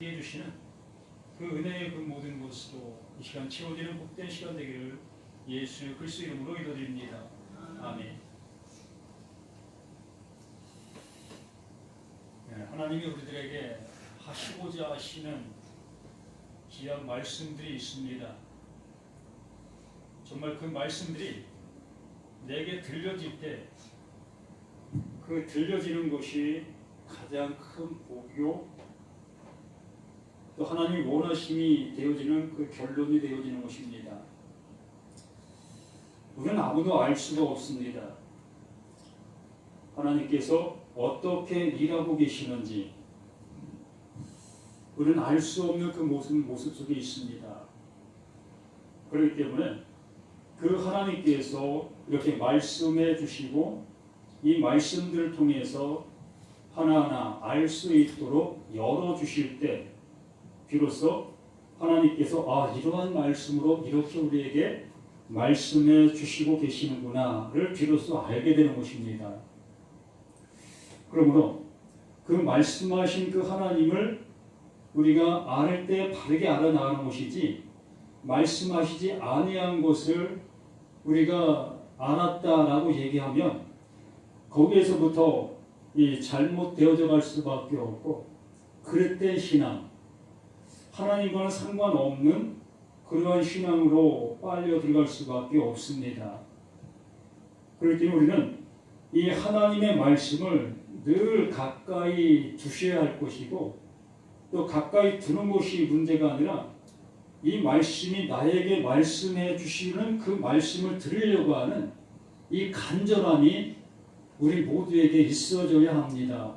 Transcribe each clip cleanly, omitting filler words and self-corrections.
해주시는 그 은혜의 그 모든 것으로 이 시간 채워지는 복된 시간 되기를 예수 그리스도 이름으로 기도드립니다. 아멘. 네, 하나님이 우리들에게 하시고자 하시는 귀한 말씀들이 있습니다. 정말 그 말씀들이 내게 들려질 때 그 들려지는 것이 가장 큰 복이요 또 하나님이 원하심이 되어지는 그 결론이 되어지는 것입니다. 우리는 아무도 알 수가 없습니다. 하나님께서 어떻게 일하고 계시는지 우리는 알 수 없는 그 모습 속에 있습니다. 그렇기 때문에 그 하나님께서 이렇게 말씀해 주시고 이 말씀들을 통해서 하나하나 알 수 있도록 열어주실 때 비로소 하나님께서 이러한 말씀으로 이렇게 우리에게 말씀해 주시고 계시는구나를 비로소 알게 되는 것입니다. 그러므로 그 말씀하신 그 하나님을 우리가 알을 때 바르게 알아나가는 것이지 말씀하시지 아니한 것을 우리가 알았다라고 얘기하면 거기에서부터 이 잘못되어져 갈 수밖에 없고 그릇된 신앙, 하나님과는 상관없는 그러한 신앙으로 빨려 들어갈 수밖에 없습니다. 그렇기 때문에 우리는 이 하나님의 말씀을 늘 가까이 두셔야 할 것이고 또 가까이 두는 것이 문제가 아니라 이 말씀이 나에게 말씀해 주시는 그 말씀을 들으려고 하는 이 간절함이 우리 모두에게 있어져야 합니다.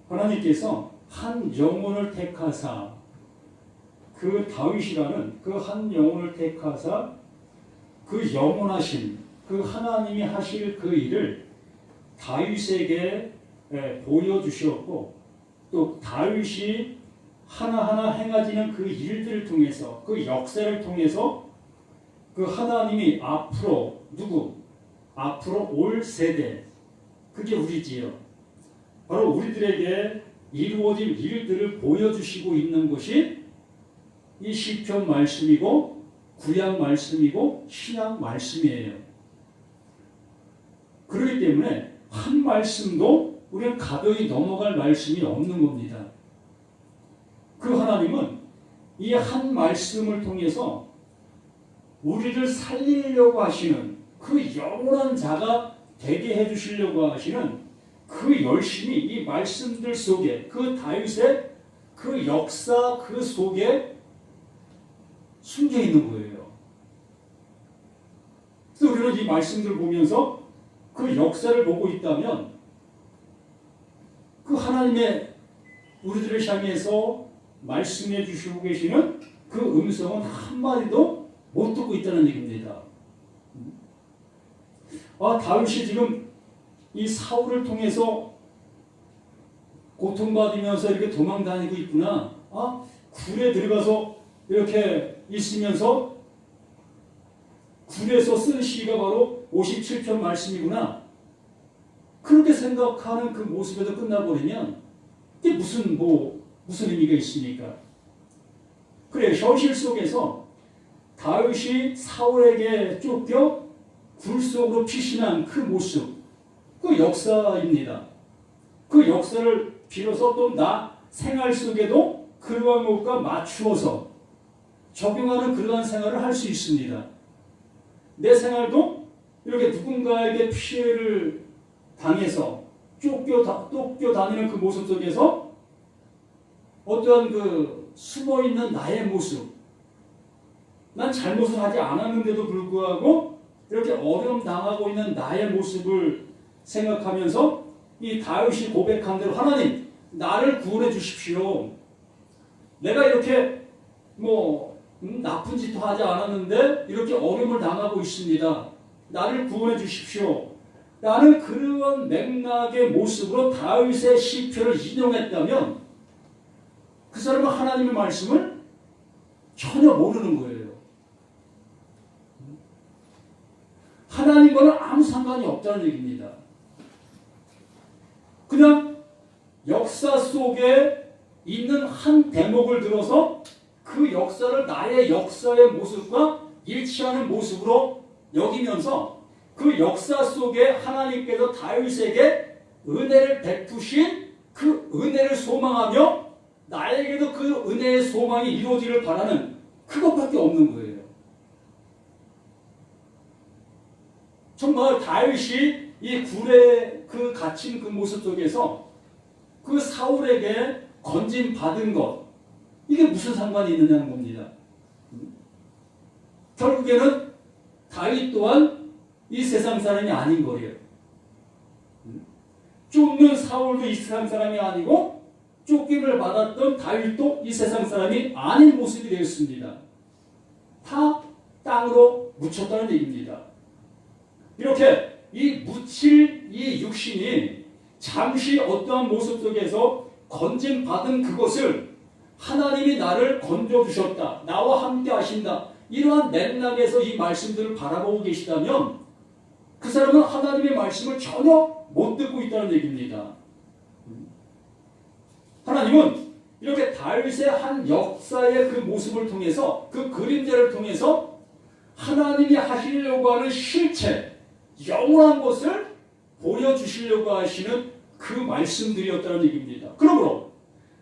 하나님께서 한 영혼을 택하사 그 다윗이라는 그 한 영혼을 택하사 그 영원하신 그 하나님이 하실 그 일을 다윗에게 보여주셨고 또 다윗이 하나하나 행하지는 그 일들을 통해서 그 역사를 통해서 그 하나님이 앞으로 앞으로 올 세대 그게 우리지요. 바로 우리들에게 이루어질 일들을 보여주시고 있는 것이 이 시편 말씀이고 구약 말씀이고 신약 말씀이에요. 그렇기 때문에 한 말씀도 우리는 가벼이 넘어갈 말씀이 없는 겁니다. 그 하나님은 이 한 말씀을 통해서 우리를 살리려고 하시는 그 영원한 자가 되게 해주시려고 하시는 그 열심이 이 말씀들 속에 그 다윗의 그 역사 그 속에 숨겨 있는 거예요. 그래서 우리는 이 말씀들을 보면서 그 역사를 보고 있다면 그 하나님의 우리들을 향해서 말씀해 주시고 계시는 그 음성은 한마디도 못 듣고 있다는 얘기입니다. 다윗이 지금 이 사울을 통해서 고통받으면서 이렇게 도망 다니고 있구나. 굴에 들어가서 이렇게 있으면서 굴에서 쓴 시가 바로 57편 말씀이구나. 그렇게 생각하는 그 모습에도 끝나버리면 이게 무슨 의미가 있습니까? 그래, 현실 속에서 다윗이 사울에게 쫓겨 굴 속으로 피신한 그 모습, 그 역사입니다. 그 역사를 빌어서 또 나 생활 속에도 그러한 것과 맞추어서 적용하는 그러한 생활을 할 수 있습니다. 내 생활도 이렇게 누군가에게 피해를 당해서 쫓겨 다니는 그 모습 속에서 어떠한 그 숨어있는 나의 모습, 난 잘못을 하지 않았는데도 불구하고 이렇게 어려움 당하고 있는 나의 모습을 생각하면서 이 다윗이 고백한 대로 하나님 나를 구원해 주십시오. 내가 이렇게 나쁜 짓도 하지 않았는데 이렇게 어려움을 당하고 있습니다. 나를 구원해 주십시오. 라는 그런 맥락의 모습으로 다윗의 시편을 인용했다면 그 사람은 하나님의 말씀을 전혀 모르는 거예요. 하나님과는 아무 상관이 없다는 얘기입니다. 그냥 역사 속에 있는 한 대목을 들어서 그 역사를 나의 역사의 모습과 일치하는 모습으로 여기면서 그 역사 속에 하나님께서 다윗에게 은혜를 베푸신 그 은혜를 소망하며 나에게도 그 은혜의 소망이 이루어지를 바라는 그것밖에 없는 거예요. 정말 다윗이 이 굴에 그 갇힌 그 모습 속에서 그 사울에게 건진 받은 것, 이게 무슨 상관이 있느냐는 겁니다. 결국에는 다윗 또한 이 세상 사람이 아닌 거예요. 쫓는 사울도 이 세상 사람이 아니고 쫓김을 받았던 다윗도 이 세상 사람이 아닌 모습이 되었습니다. 다 땅으로 묻혔다는 얘기입니다. 이렇게 이 묻힐 이 육신이 잠시 어떠한 모습 속에서 건짐받은 그것을 하나님이 나를 건져주셨다, 나와 함께 하신다, 이러한 맥락에서 이 말씀들을 바라보고 계시다면 그 사람은 하나님의 말씀을 전혀 못 듣고 있다는 얘기입니다. 하나님은 이렇게 다윗의 한 역사의 그 모습을 통해서, 그 그림자를 통해서 하나님이 하시려고 하는 실체, 영원한 것을 보여주시려고 하시는 그 말씀들이었다는 얘기입니다. 그러므로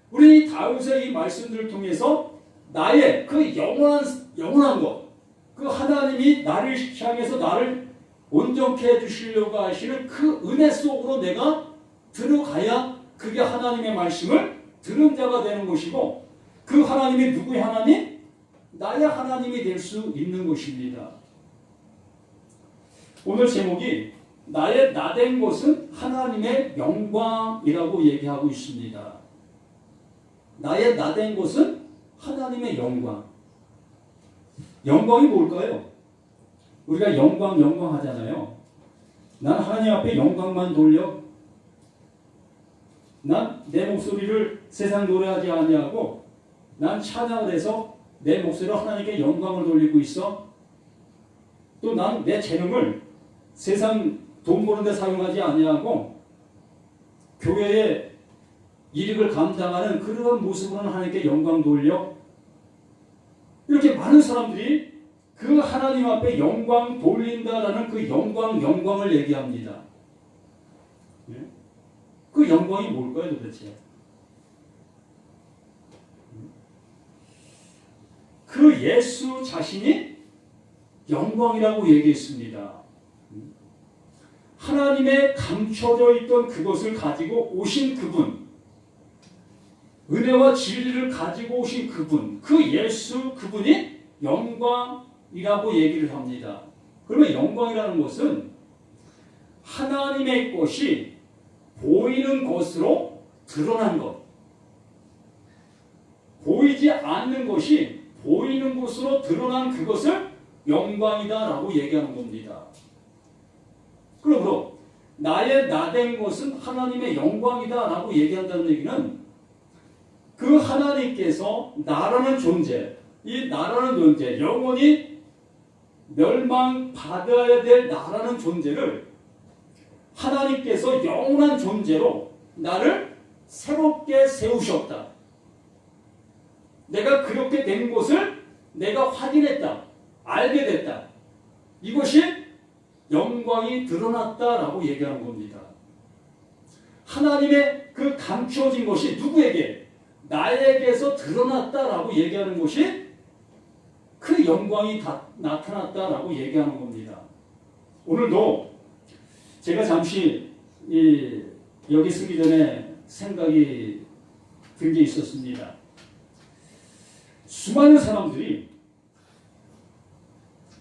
우리 다윗의 이 말씀들을 통해서 나의 그 영원한 것, 그 하나님이 나를 향해서 나를 온전케 해주시려고 하시는 그 은혜 속으로 내가 들어가야 그게 하나님의 말씀을 들은 자가 되는 것이고, 그 하나님이 누구의 하나님? 나의 하나님이 될 수 있는 것입니다. 오늘 제목이 나의 나된 것은 하나님의 영광이라고 얘기하고 있습니다. 나의 나된 것은 하나님의 영광. 영광이 뭘까요? 우리가 영광 하잖아요. 난 하나님 앞에 영광만 돌려. 난 내 목소리를 세상 노래하지 아니하고 난 찬양을 해서 내 목소리로 하나님께 영광을 돌리고 있어. 또 난 내 재능을 세상 돈 버는 데 사용하지 아니하고 교회의 이익을 감당하는 그런 모습으로는 하나님께 영광 돌려. 이렇게 많은 사람들이 그 하나님 앞에 영광 돌린다라는 그 영광을 얘기합니다. 그 영광이 뭘까요 도대체? 그 예수 자신이 영광이라고 얘기했습니다. 하나님의 감춰져 있던 그것을 가지고 오신 그분, 은혜와 진리를 가지고 오신 그분, 그 예수 그분이 영광이라고 얘기를 합니다. 그러면 영광이라는 것은 하나님의 것이 보이는 것으로 드러난 것, 보이지 않는 것이 보이는 것으로 드러난 그것을 영광이다라고 얘기하는 겁니다. 그러므로 나의 나된 것은 하나님의 영광이다라고 얘기한다는 얘기는 그 하나님께서 나라는 존재, 이 나라는 존재, 영원히 멸망받아야 될 나라는 존재를 하나님께서 영원한 존재로 나를 새롭게 세우셨다. 내가 그렇게 된 것을 내가 확인했다. 알게 됐다. 이것이 영광이 드러났다라고 얘기하는 겁니다. 하나님의 그 감추어진 것이 누구에게? 나에게서 드러났다라고 얘기하는 것이 그 영광이 나타났다라고 얘기하는 겁니다. 오늘도 제가 잠시 여기 쓰기 전에 생각이 든 게 있었습니다. 수많은 사람들이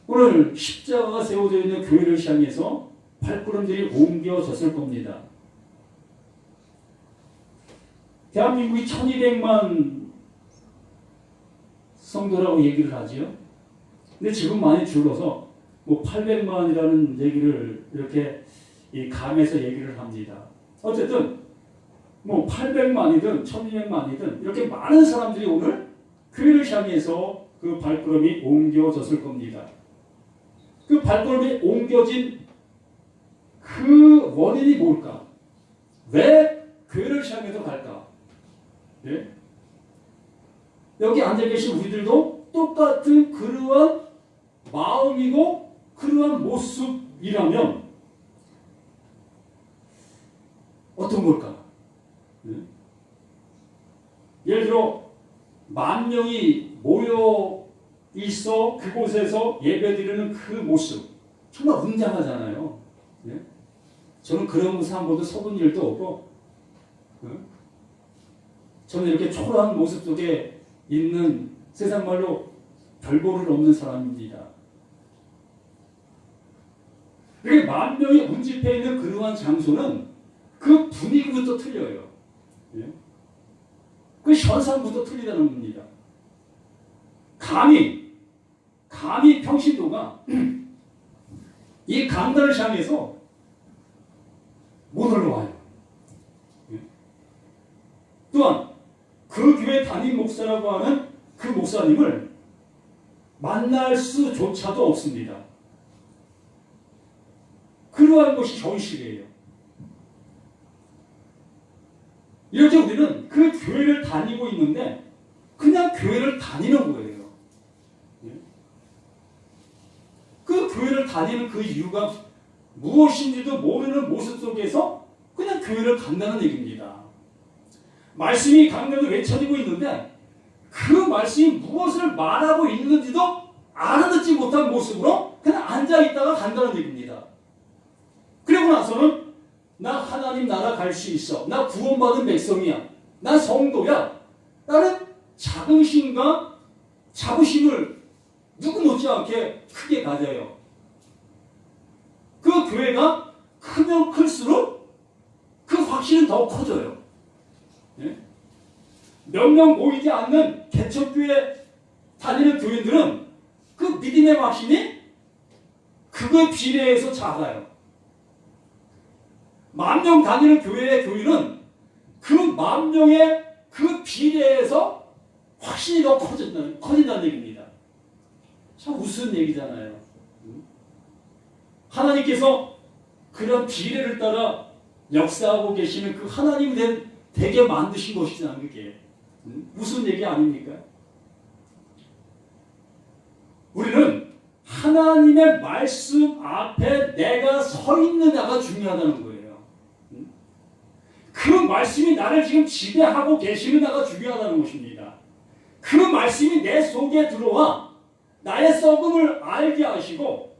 오늘 십자가가 세워져 있는 교회를 향해서 발걸음들이 옮겨졌을 겁니다. 대한민국이 1200만 성도라고 얘기를 하지요. 근데 지금 많이 줄어서 뭐 800만이라는 얘기를 이렇게 감해서 얘기를 합니다. 어쨌든 뭐 800만이든 1200만이든 이렇게 많은 사람들이 오늘 교회를 향해서 그 발걸음이 옮겨졌을 겁니다. 그 발걸음이 옮겨진 그 원인이 뭘까? 왜 교회를 향해서 갈까? 예? 여기 앉아 계신 우리들도 똑같은 그러한 마음이고 그러한 모습이라면 어떤 걸까? 예? 예를 들어 10,000명이 모여 있어 그곳에서 예배드리는 그 모습 정말 웅장하잖아요. 예? 저는 그런 모습 한 번도 서본 일도 없고 저는 이렇게 초라한 모습 속에 있는 세상 말로 별 볼을 없는 사람입니다. 그게 10,000명이 운집해 있는 그러한 장소는 그 분위기부터 틀려요. 예? 그 현상부터 틀리다는 겁니다. 감히 평신도가 이 강단을 향해서 못 올라와요. 예? 또한 그 교회 담임 목사라고 하는 그 목사님을 만날 수조차도 없습니다. 그러한 것이 현실이에요. 이렇게 우리는 그 교회를 다니고 있는데 그냥 교회를 다니는 거예요. 그 교회를 다니는 그 이유가 무엇인지도 모르는 모습 속에서 그냥 교회를 간다는 얘기입니다. 말씀이 강단을 외쳐지고 있는데 그 말씀이 무엇을 말하고 있는지도 알아듣지 못한 모습으로 그냥 앉아있다가 간다는 얘기입니다. 그리고 나서는 나 하나님 나라 갈 수 있어. 나 구원받은 백성이야. 나 성도야. 나는 자긍심과 자부심을 누구 못지않게 크게 가져요. 그 교회가 크면 클수록 그 확신은 더 커져요. 예? 몇 명 모이지 않는 개척교회 다니는 교인들은 그 믿음의 확신이 그거에 비례해서 작아요. 10,000명 다니는 교회의 교인은 그 10,000명의 그 비례해서 확신이 더 커진다는 얘기입니다. 참 우스운 얘기잖아요. 하나님께서 그런 비례를 따라 역사하고 계시는 그 하나님이 되게 만드신 것이잖아요. 그게 무슨 얘기 아닙니까? 우리는 하나님의 말씀 앞에 내가 서 있느냐가 중요하다는 거예요. 그 말씀이 나를 지금 지배하고 계시느냐가 중요하다는 것입니다. 그 말씀이 내 속에 들어와 나의 썩음을 알게 하시고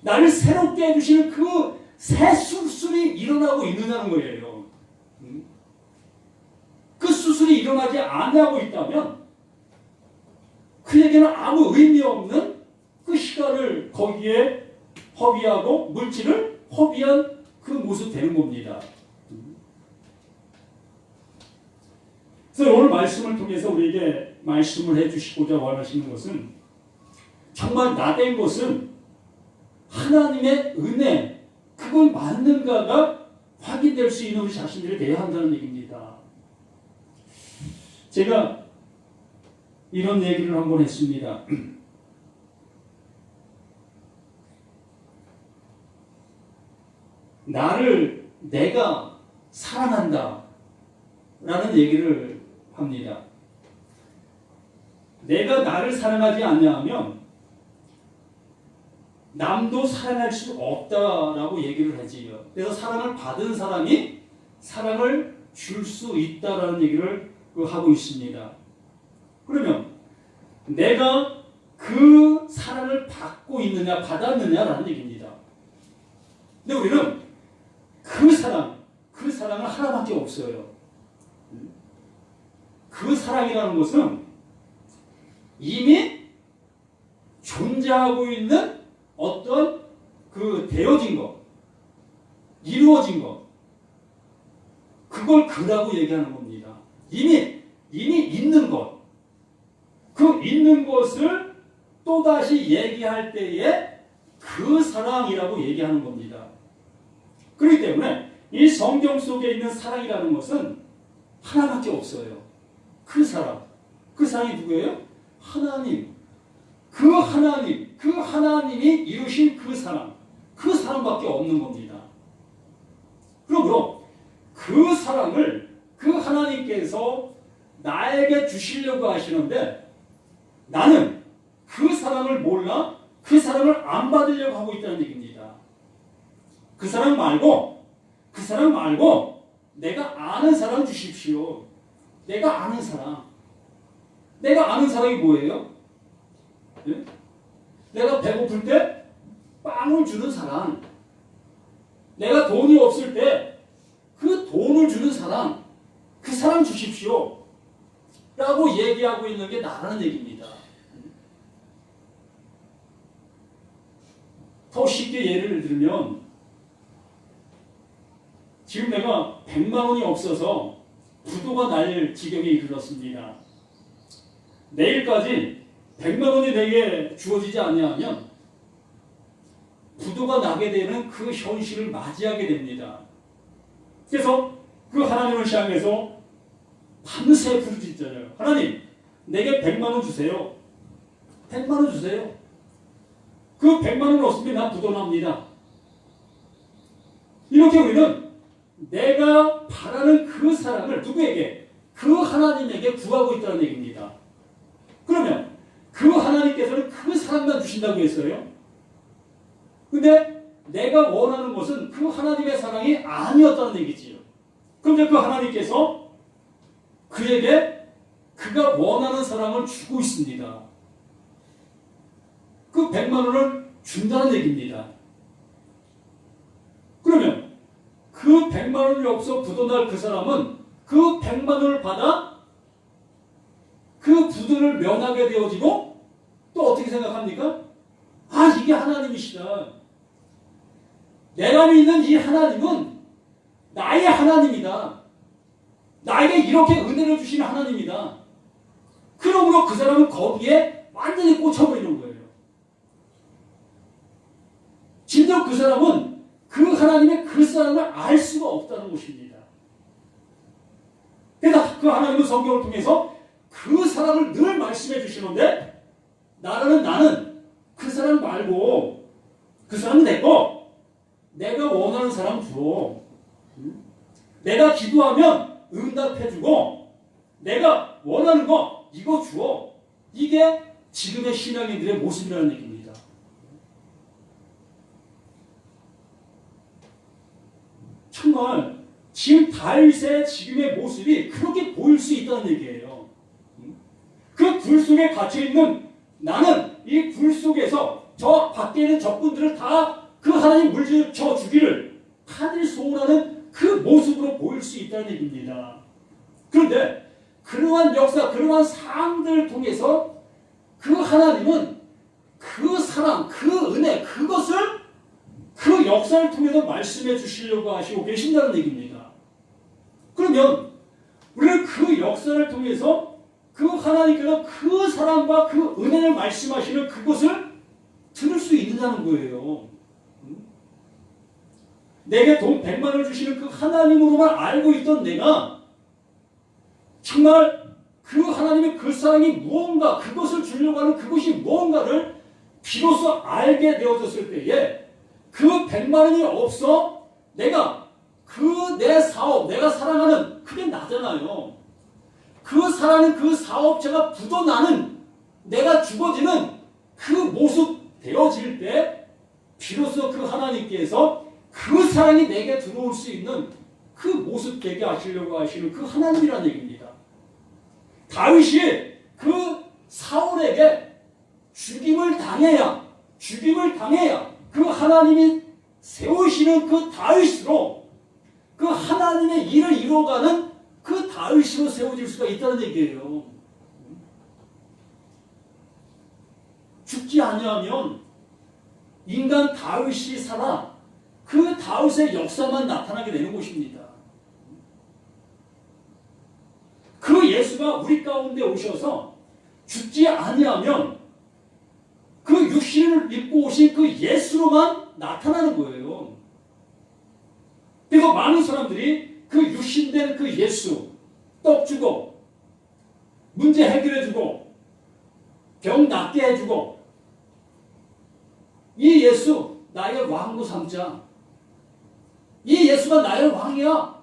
나를 새롭게 해주시는 그 새 수술이 일어나고 있느냐는 거예요. 그 수술이 일어나지 않고 있다면 그에게는 아무 의미 없는 그 시간을 거기에 허비하고 물질을 허비한 그 모습 되는 겁니다. 그래서 오늘 말씀을 통해서 우리에게 말씀을 해주시고자 원하시는 것은 정말 나된 것은 하나님의 은혜 그걸 맞는가가 확인될 수 있는 우리 자신들이 되어야 한다는 얘기입니다. 제가 이런 얘기를 한번 했습니다. 나를 내가 사랑한다 라는 얘기를 합니다. 내가 나를 사랑하지 않냐면 남도 사랑할 수 없다라고 얘기를 하지요. 그래서 사랑을 받은 사람이 사랑을 줄 수 있다라는 얘기를 하고 있습니다. 그러면 내가 그 사랑을 받고 있느냐 받았느냐라는 얘기입니다. 근데 우리는 그 사랑은 하나밖에 없어요. 그 사랑이라는 것은 이미 존재하고 있는 어떤 그 되어진 것, 이루어진 것, 그걸 그라고 얘기하는 겁니다. 이미 있는 것, 그 있는 것을 또다시 얘기할 때에 그 사랑이라고 얘기하는 겁니다. 그렇기 때문에 이 성경 속에 있는 사랑이라는 것은 하나밖에 없어요. 그 사랑이 누구예요? 하나님. 그 하나님이 이루신 그 사랑밖에 없는 겁니다. 그러므로 그 그 사랑을 그 하나님께서 나에게 주시려고 하시는데 나는 그 사랑을 몰라 그 사랑을 안 받으려고 하고 있다는 얘기입니다. 그 사랑 말고 내가 아는 사랑 주십시오. 내가 아는 사랑. 내가 아는 사랑이 뭐예요? 네? 내가 배고플 때 빵을 주는 사랑. 내가 돈이 없을 때 그 돈을 주는 사랑. 그 사랑 주십시오. 라고 얘기하고 있는 게 나라는 얘기입니다. 더 쉽게 예를 들면 지금 내가 100만 원이 없어서 부도가 날 지경에 이르렀습니다. 내일까지 100만 원이 내게 주어지지 아니하면 부도가 나게 되는 그 현실을 맞이하게 됩니다. 그래서 그 하나님을 향해서 밤새 부르짖잖아요. 하나님, 내게 100만 원 주세요. 100만 원 주세요. 그 100만 원 없으면 나 부도납니다. 이렇게 우리는 내가 바라는 그 사랑을 누구에게? 그 하나님에게 구하고 있다는 얘기입니다. 그러면 그 하나님께서는 그 사랑만 주신다고 했어요. 근데 내가 원하는 것은 그 하나님의 사랑이 아니었다는 얘기지요. 그런데 그 하나님께서 그에게 그가 원하는 사랑을 주고 있습니다. 그 100만 원을 준다는 얘기입니다. 그러면 그 100만 원이 없어 부도날 그 사람은 그 100만 원을 받아 그 부도를 면하게 되어지고 또 어떻게 생각합니까? 아, 이게 하나님이시다. 내가 믿는 이 하나님은 나의 하나님이다. 나에게 이렇게 은혜를 주시는 하나님이다. 그러므로 그 사람은 거기에 완전히 꽂혀버리는 거예요. 진정 그 사람은 그 하나님의 그 사랑을 알 수가 없다는 것입니다. 그래서 그 하나님은 성경을 통해서 그 사랑을 늘 말씀해 주시는데 나는 그 사랑 말고 그 사람은 내 거. 내가 원하는 사람 줘. 내가 기도하면 응답해주고 내가 원하는 거 이거 주어. 이게 지금의 신앙인들의 모습이라는 얘기입니다. 정말 지금 다윗의 지금의 모습이 그렇게 보일 수 있다는 얘기예요. 그 불 속에 갇혀있는 나는 이 불 속에서 저 밖에 있는 적군들을 다 그 하나님 물리쳐 주기를 하늘 소원하는 그 모습으로 보일 수 있다는 얘기입니다. 그런데 그러한 역사, 그러한 상황들을 통해서 그 하나님은 그 사랑, 그 은혜, 그것을 그 역사를 통해서 말씀해 주시려고 하시고 계신다는 얘기입니다. 그러면 우리는 그 역사를 통해서 그 하나님께서 그 사랑과 그 은혜를 말씀하시는 그것을 들을 수 있다는 거예요. 내게 돈 100만 원을 주시는 그 하나님으로만 알고 있던 내가 정말 그 하나님의 그 사랑이 무언가, 그것을 주려고 하는 그것이 무언가를 비로소 알게 되어졌을 때에 그 100만 원이 없어 내가 그 내 사업, 내가 사랑하는 그게 나잖아요. 그 사랑하는 그 사업체가 부도나는 내가 죽어지는 그 모습 되어질 때 비로소 그 하나님께서 그 사랑이 내게 들어올 수 있는 그 모습 되게 하시려고 하시는 그 하나님이라는 얘기입니다. 다윗이 그 사울에게 죽임을 당해야 그 하나님이 세우시는 그 다윗으로 그 하나님의 일을 이루어가는 그 다윗으로 세워질 수가 있다는 얘기예요. 죽지 아니하면 인간 다윗이 살아 그 다윗의 역사만 나타나게 되는 것입니다. 그 예수가 우리 가운데 오셔서 죽지 아니하면 그 육신을 입고 오신 그 예수로만 나타나는 거예요. 그래서 많은 사람들이 그 육신된 그 예수, 떡 주고 문제 해결해 주고 병 낫게 해주고 이 예수 나의 왕으로 삼자. 이 예수가 나의 왕이야.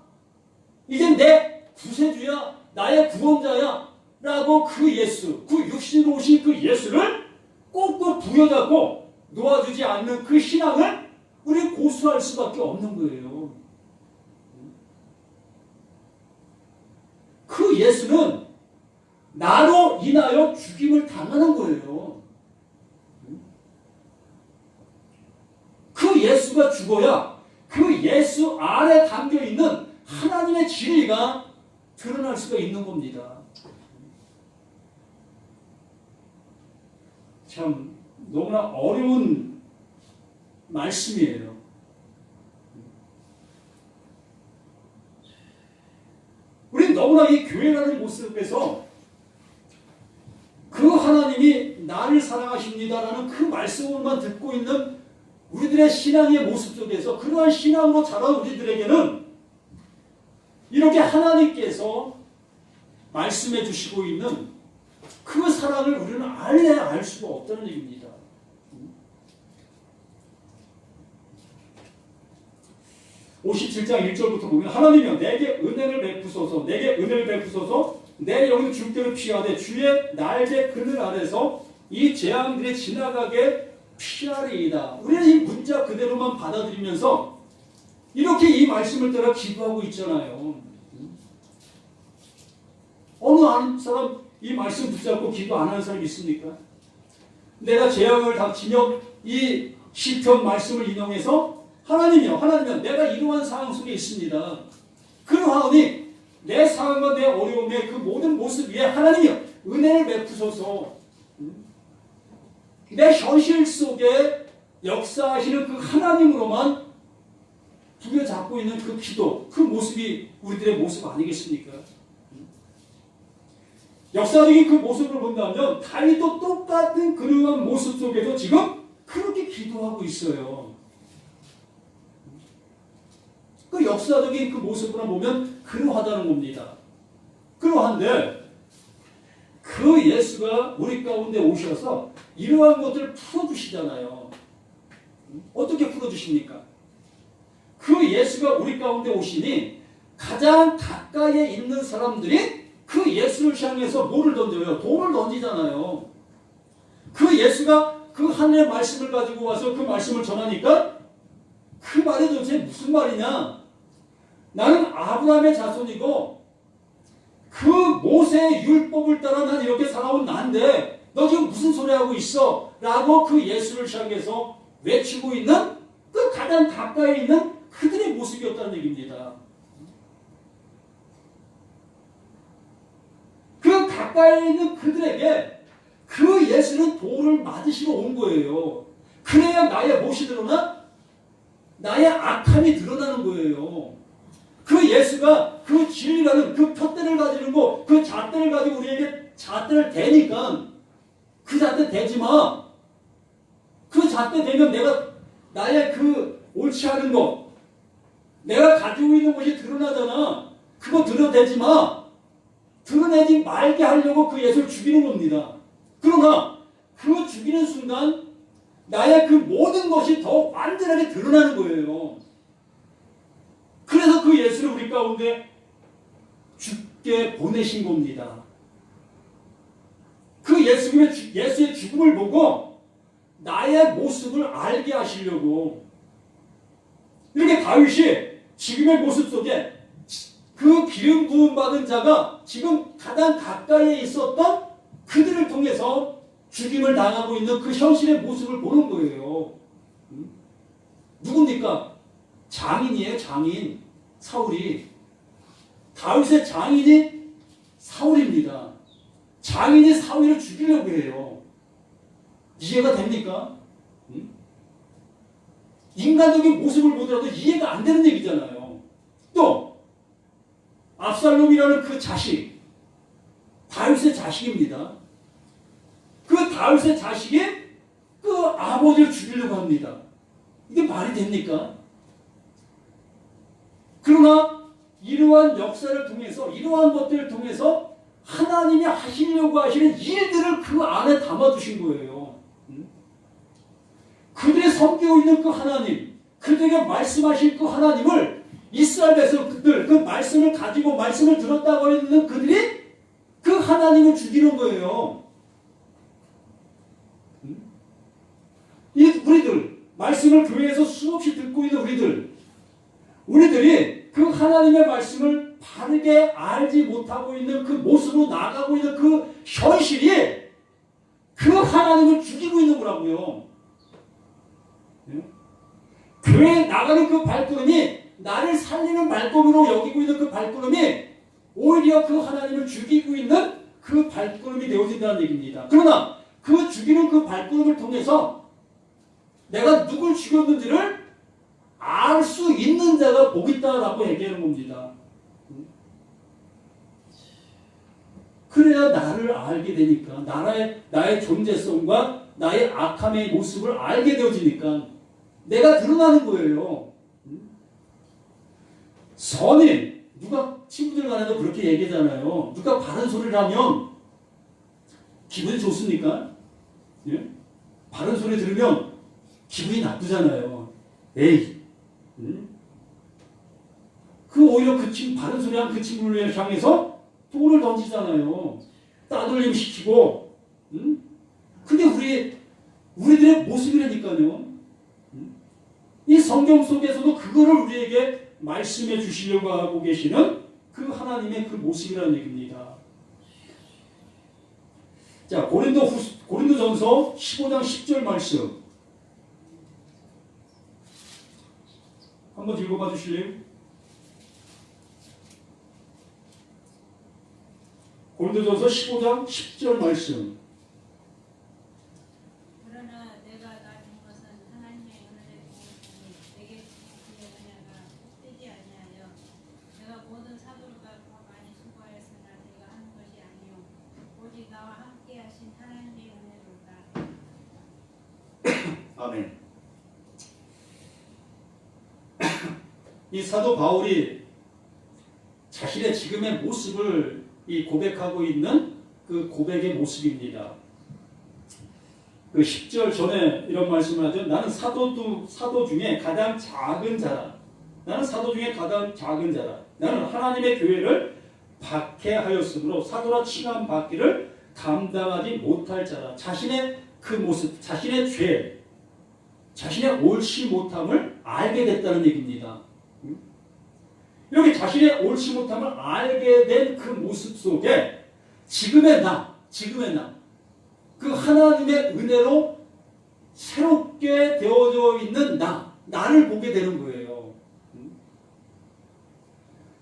이제 내 구세주야, 나의 구원자야 라고 그 예수, 그 육신으로 오신 그 예수를 꼭꼭 부여잡고 놓아주지 않는 그 신앙을 우리 고수할 수밖에 없는 거예요. 그 예수는 나로 인하여 죽임을 당하는 거예요. 그 예수가 죽어야 그 예수 안에 담겨있는 하나님의 진리가 드러날 수가 있는 겁니다. 참 너무나 어려운 말씀이에요. 우리는 너무나 이 교회라는 모습에서 그 하나님이 나를 사랑하십니다라는 그 말씀만 듣고 있는 우리들의 신앙의 모습 속에서 그러한 신앙으로 자란 우리들에게는 이렇게 하나님께서 말씀해 주시고 있는 그 사랑을 우리는 알래야 알 수가 없다는 얘기입니다. 57장 1절부터 보면 하나님이여 내게 은혜를 베푸소서 내게 은혜를 베푸소서 내 영이 죽기를 피하되 주의 날개 그늘 아래서 이 재앙들이 지나가게 피하리이다. 우리는 이 문자 그대로만 받아들이면서 이렇게 이 말씀을 따라 기도하고 있잖아요. 어느 한 사람 이 말씀 붙잡고 기도 안 하는 사람이 있습니까? 내가 재앙을 닥치며 이 시편 말씀을 인용해서 하나님이여 내가 이러한 상황 속에 있습니다. 그러하오니 내 상황과 내 어려움의 그 모든 모습 위에 하나님이여 은혜를 베푸소서. 내 현실 속에 역사하시는 그 하나님으로만 부여잡고 있는 그 기도, 그 모습이 우리들의 모습 아니겠습니까? 역사적인 그 모습을 본다면 다윗도 똑같은 그러한 모습 속에서 지금 그렇게 기도하고 있어요. 그 역사적인 그 모습으로 보면 그러하다는 겁니다. 그러한데 그 예수가 우리 가운데 오셔서 이러한 것들을 풀어주시잖아요. 어떻게 풀어주십니까? 그 예수가 우리 가운데 오시니 가장 가까이에 있는 사람들이 그 예수를 향해서 뭐를 던져요? 돌을 던지잖아요. 그 예수가 그 하늘의 말씀을 가지고 와서 그 말씀을 전하니까 그 말이 도대체 무슨 말이냐? 나는 아브라함의 자손이고 그 모세의 율법을 따라 난 이렇게 살아온 나인데 너 지금 무슨 소리 하고 있어? 라고 그 예수를 향해서 외치고 있는 그 가장 가까이 있는 그들의 모습이었다는 얘기입니다. 그 가까이 있는 그들에게 그 예수는 돌을 맞으시러 온 거예요. 그래야 나의 무엇이 드러나? 나의 악함이 드러나는 거예요. 그 예수가 그 진리라는 그 푯대를 가지고 그 잣대를 가지고 우리에게 잣대를 대니까 그 잣대 대지 마. 그 잣대 대면 내가 나의 그 옳지 않은 거 내가 가지고 있는 것이 드러나잖아. 그거 드러내지 마. 드러내지 말게 하려고 그 예수를 죽이는 겁니다. 그러나 그 죽이는 순간 나의 그 모든 것이 더 완전하게 드러나는 거예요. 그래서 그 예수를 우리 가운데 죽게 보내신 겁니다. 그 예수의 죽음을 보고 나의 모습을 알게 하시려고 이렇게 다윗이 지금의 모습 속에 그 기름 부음 받은 자가 지금 가장 가까이에 있었던 그들을 통해서 죽임을 당하고 있는 그 현실의 모습을 보는 거예요. 누굽니까? 장인이에요. 장인. 사울이. 다윗의 장인이 사울입니다. 장인이 사울을 죽이려고 해요. 이해가 됩니까? 인간적인 모습을 보더라도 이해가 안 되는 얘기잖아요. 또 압살롬이라는 그 자식, 다윗의 자식입니다. 그 다윗의 자식이 그 아버지를 죽이려고 합니다. 이게 말이 됩니까? 그러나 이러한 역사를 통해서 이러한 것들을 통해서 하나님이 하시려고 하시는 일들을 그 안에 담아두신 거예요. 그들이 섬기고 있는 그 하나님, 그들에게 말씀하실 그 하나님을 이스라엘 백성들 그 말씀을 가지고 말씀을 들었다고 있는 그들이 그 하나님을 죽이는 거예요. 우리들 말씀을 교회에서 수없이 듣고 있는 우리들이 그 하나님의 말씀을 바르게 알지 못하고 있는 그 모습으로 나가고 있는 그 현실이 그 하나님을 죽이고 있는 거라고요. 교회에 나가는 그 발걸음이 나를 살리는 발걸음으로 여기고 있는 그 발걸음이 오히려 그 하나님을 죽이고 있는 그 발걸음이 되어진다는 얘기입니다. 그러나 그 죽이는 그 발걸음을 통해서 내가 누굴 죽였는지를 알 수 있는 자가 복 있다라고 얘기하는 겁니다. 그래야 나를 알게 되니까 나의 존재성과 나의 악함의 모습을 알게 되어지니까 내가 드러나는 거예요. 선인 누가 친구들 간에도 그렇게 얘기하잖아요. 누가 바른 소리를 하면 기분이 좋습니까? 예? 바른 소리 들으면 기분이 나쁘잖아요. 에이, 그 오히려 바른 소리 한 그 친구를 향해서 돌을 던지잖아요. 따돌림 시키고, 그게 우리들의 모습이라니까요. 이 성경 속에서도 그거를 우리에게 말씀해 주시려고 하고 계시는 그 하나님의 그 모습이라는 얘기입니다. 자, 고린도전서 15장 10절 말씀 한번 읽어봐 주실래요? 고린도전서 15장 10절 말씀. 그러나 내가 가진 것은 하나님의 은혜를 보니 내게 주신 은혜가 헛되지 아니하여 내가 모든 사도로가 더 많이 수고하였으나 내가 한 것이 아니요 오직 나와 함께 하신 하나님의 은혜로다. 아멘. 이 사도 바울이 자신의 지금의 모습을 고백하고 있는 그 고백의 모습입니다. 그 10절 전에 이런 말씀을 하죠. 나는 사도 중에 가장 작은 자라. 나는 사도 중에 가장 작은 자라. 나는 하나님의 교회를 박해하였으므로 사도라 칭함 받기를 감당하지 못할 자라. 자신의 그 모습, 자신의 죄, 자신의 옳지 못함을 알게 됐다는 얘기입니다. 이렇게 자신의 옳지 못함을 알게 된 그 모습 속에 지금의 나, 그 하나님의 은혜로 새롭게 되어져 있는 나를 보게 되는 거예요.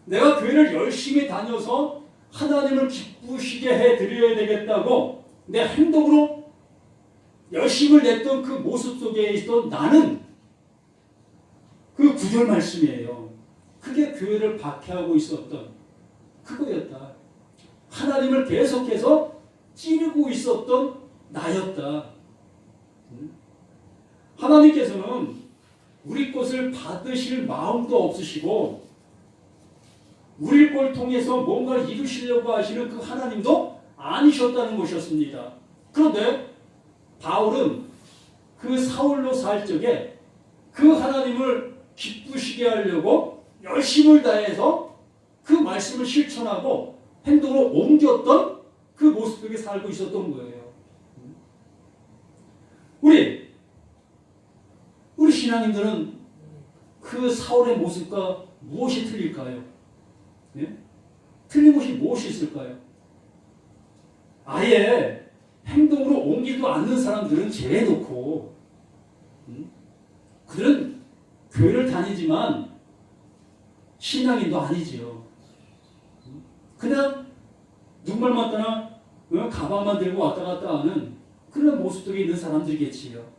내가 교회를 열심히 다녀서 하나님을 기쁘시게 해드려야 되겠다고 내 행동으로 열심을 냈던 그 모습 속에 있던 나는 그 9절 말씀이에요. 그게 교회를 박해하고 있었던 그거였다. 하나님을 계속해서 찌르고 있었던 나였다. 하나님께서는 우리 것을 받으실 마음도 없으시고 우리 걸 통해서 뭔가를 이루시려고 하시는 그 하나님도 아니셨다는 것이었습니다. 그런데 바울은 그 사울로 살 적에 그 하나님을 기쁘시게 하려고 열심을 다해서 그 말씀을 실천하고 행동으로 옮겼던 그 모습 속에 살고 있었던 거예요. 우리 신앙인들은 그 사울의 모습과 무엇이 틀릴까요? 예? 틀린 것이 무엇이 있을까요? 아예 행동으로 옮기도 않는 사람들은 제외놓고 그들은 교회를 다니지만 신앙인도 아니지요. 그냥 눈말만 떠나 가방만 들고 왔다 갔다 하는 그런 모습 속에 있는 사람들이겠지요.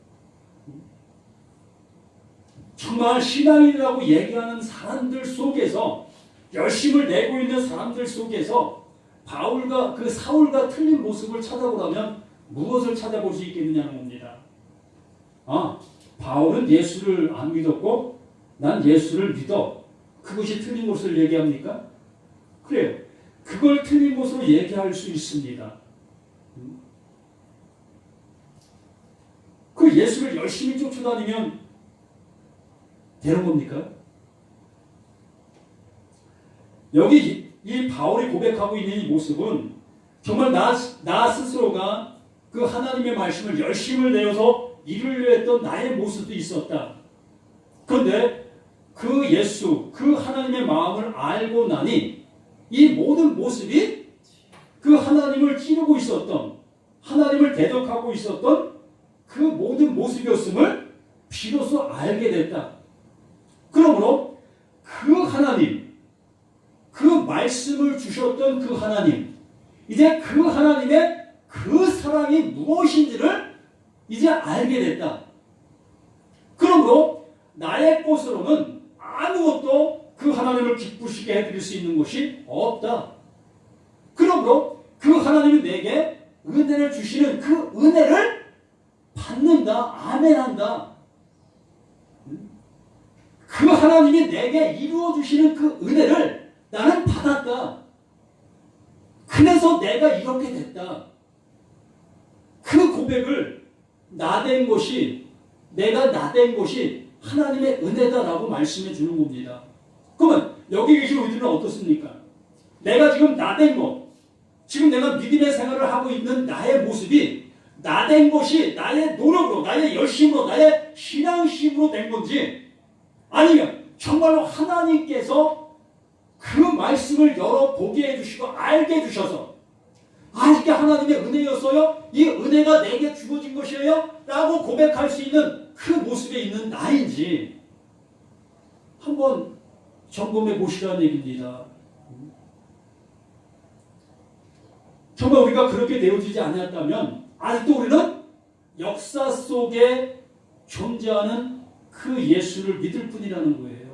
정말 신앙인이라고 얘기하는 사람들 속에서 열심을 내고 있는 사람들 속에서 바울과 그 사울과 틀린 모습을 찾아보라면 무엇을 찾아볼 수 있겠느냐는 겁니다. 바울은 예수를 안 믿었고 난 예수를 믿어. 그것이 틀린 것을 얘기합니까? 그래요. 그걸 틀린 것으로 얘기할 수 있습니다. 그 예수를 열심히 쫓아다니면 되는 겁니까? 여기 이 바울이 고백하고 있는 이 모습은 정말 나 스스로가 그 하나님의 말씀을 열심을 내어서 이루려 했던 나의 모습도 있었다. 그런데 그 예수, 그 하나님의 마음을 알고 나니 이 모든 모습이 그 하나님을 찌르고 있었던, 하나님을 대적하고 있었던 그 모든 모습이었음을 비로소 알게 됐다. 그러므로 그 하나님, 그 말씀을 주셨던 그 하나님, 이제 그 하나님의 그 사랑이 무엇인지를 이제 알게 됐다. 그러므로 나의 것으로는 아무것도 그 하나님을 기쁘시게 해드릴 수 있는 것이 없다. 그러므로 그 하나님이 내게 은혜를 주시는 그 은혜를 받는다. 아멘한다. 그 하나님이 내게 이루어 주시는 그 은혜를 나는 받았다. 그래서 내가 이렇게 됐다. 그 고백을 나된 것이, 내가 나된 것이 하나님의 은혜다라고 말씀해 주는 겁니다. 그러면 여기 계신 우리들은 어떻습니까? 내가 지금 나된 것, 지금 내가 믿음의 생활을 하고 있는 나의 모습이 나된 것이 나의 노력으로, 나의 열심으로, 나의 신앙심으로 된 건지, 아니면 정말로 하나님께서 그 말씀을 열어보게 해주시고 알게 해주셔서 이게 하나님의 은혜였어요? 이 은혜가 내게 주어진 것이에요? 라고 고백할 수 있는 그 모습에 있는 나인지 한번 점검해 보시라는 얘기입니다. 정말 우리가 그렇게 되어지지 않았다면 아직도 우리는 역사 속에 존재하는 그 예수를 믿을 뿐이라는 거예요.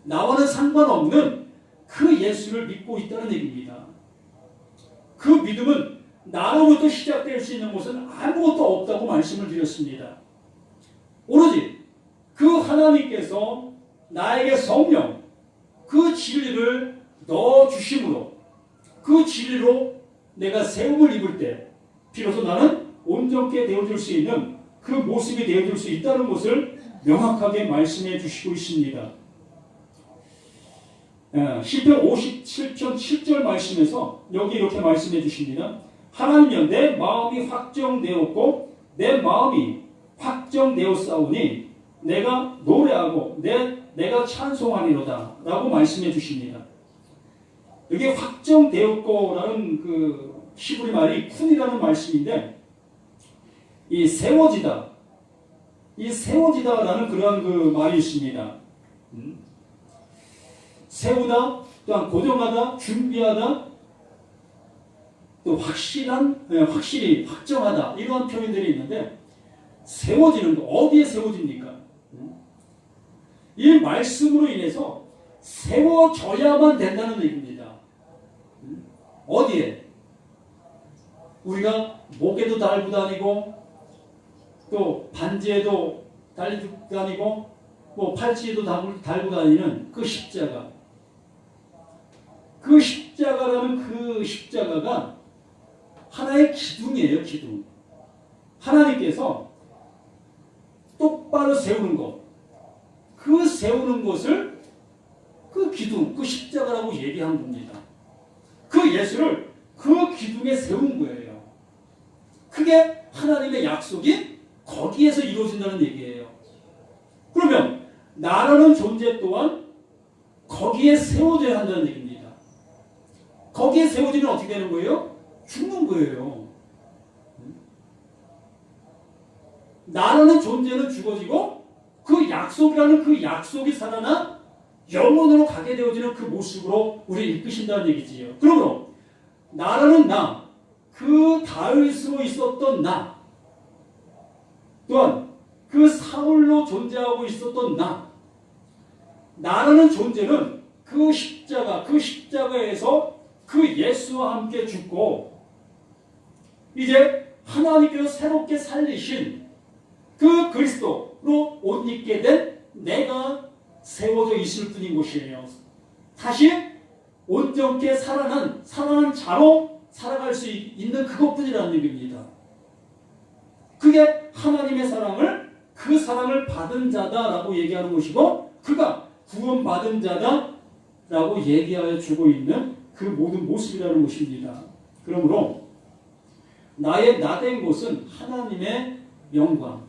나와는 상관없는 그 예수를 믿고 있다는 얘기입니다. 그 믿음은 나로부터 시작될 수 있는 것은 아무것도 없다고 말씀을 드렸습니다. 오로지 그 하나님께서 나에게 성령, 그 진리를 넣어주심으로 그 진리로 내가 세움을 입을 때 비로소 나는 온전케 되어질 수 있는 그 모습이 되어질 수 있다는 것을 명확하게 말씀해 주시고 있습니다. 시편 57편 7절 말씀에서 여기 이렇게 말씀해 주십니다. 하나님이여 내 마음이 확정되었고 내 마음이 확정되었사오니 내가 노래하고 내가 찬송하리로다 라고 말씀해 주십니다. 여기 확정되었고라는 그 히브리 말이 쿤이라는 말씀인데 이 세워지다, 이 세워지다라는 그러한 그 말이 있습니다. 세우다, 또한 고정하다, 준비하다, 또 확실히 확정하다 이러한 표현들이 있는데 세워지는 거 어디에 세워집니까? 이 말씀으로 인해서 세워져야만 된다는 얘기입니다. 어디에? 우리가 목에도 달고 다니고 또 반지에도 달고 다니고 뭐 팔찌에도 달고 다니는 그 십자가. 그 십자가라는 그 십자가가 하나의 기둥이에요. 기둥. 하나님께서 똑바로 세우는 것. 그 세우는 것을 그 기둥, 그 십자가라고 얘기한 겁니다. 그 예수를 그 기둥에 세운 거예요. 그게 하나님의 약속이 거기에서 이루어진다는 얘기예요. 그러면 나라는 존재 또한 거기에 세워져야 한다는 얘기입니다. 거기에 세워지면 어떻게 되는 거예요? 죽는 거예요. 나라는 존재는 죽어지고 그 약속이라는 그 약속이 살아나 영원으로 가게 되어지는 그 모습으로 우리를 이끄신다는 얘기지요. 그러므로 나라는 나, 그 다윗으로 있었던 나, 또한 그 사울로 존재하고 있었던 나, 나라는 존재는 그 십자가에서 그 예수와 함께 죽고 이제 하나님께서 새롭게 살리신 그 그리스도로 옷 입게 된 내가 세워져 있을 뿐인 것이에요. 다시 온전케 살아난 자로 살아갈 수 있는 그것뿐이라는 얘기입니다. 그게 하나님의 사랑을 그 사랑을 받은 자다라고 얘기하는 것이고 그가 구원받은 자다 라고 얘기하여 주고 있는 그 모든 모습이라는 것입니다. 그러므로 나의 나된 것은 하나님의 영광,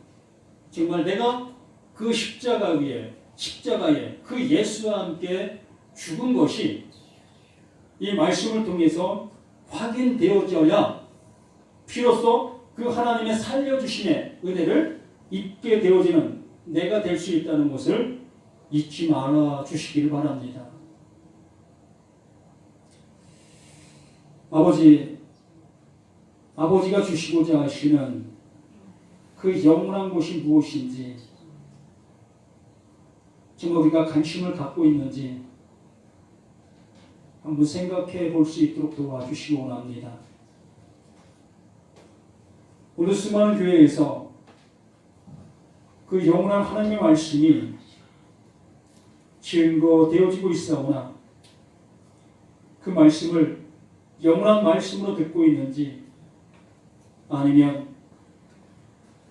정말 내가 그 십자가에 그 예수와 함께 죽은 것이 이 말씀을 통해서 확인되어져야 비로소 그 하나님의 살려주심의 은혜를 입게 되어지는 내가 될 수 있다는 것을 잊지 말아 주시기를 바랍니다. 아버지가 주시고자 하시는 그 영원한 것이 무엇인지 정말 우리가 관심을 갖고 있는지 한번 생각해 볼 수 있도록 도와주시기 원합니다. 오늘 수많은 교회에서 그 영원한 하나님의 말씀이 증거되어지고 있사오나 그 말씀을 영원한 말씀으로 듣고 있는지 아니면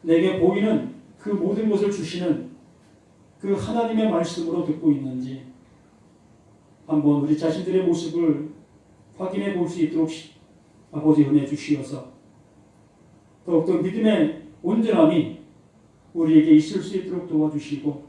내게 보이는 그 모든 것을 주시는 그 하나님의 말씀으로 듣고 있는지 한번 우리 자신들의 모습을 확인해 볼 수 있도록 아버지 은혜 주시어서 더욱더 믿음의 온전함이 우리에게 있을 수 있도록 도와주시고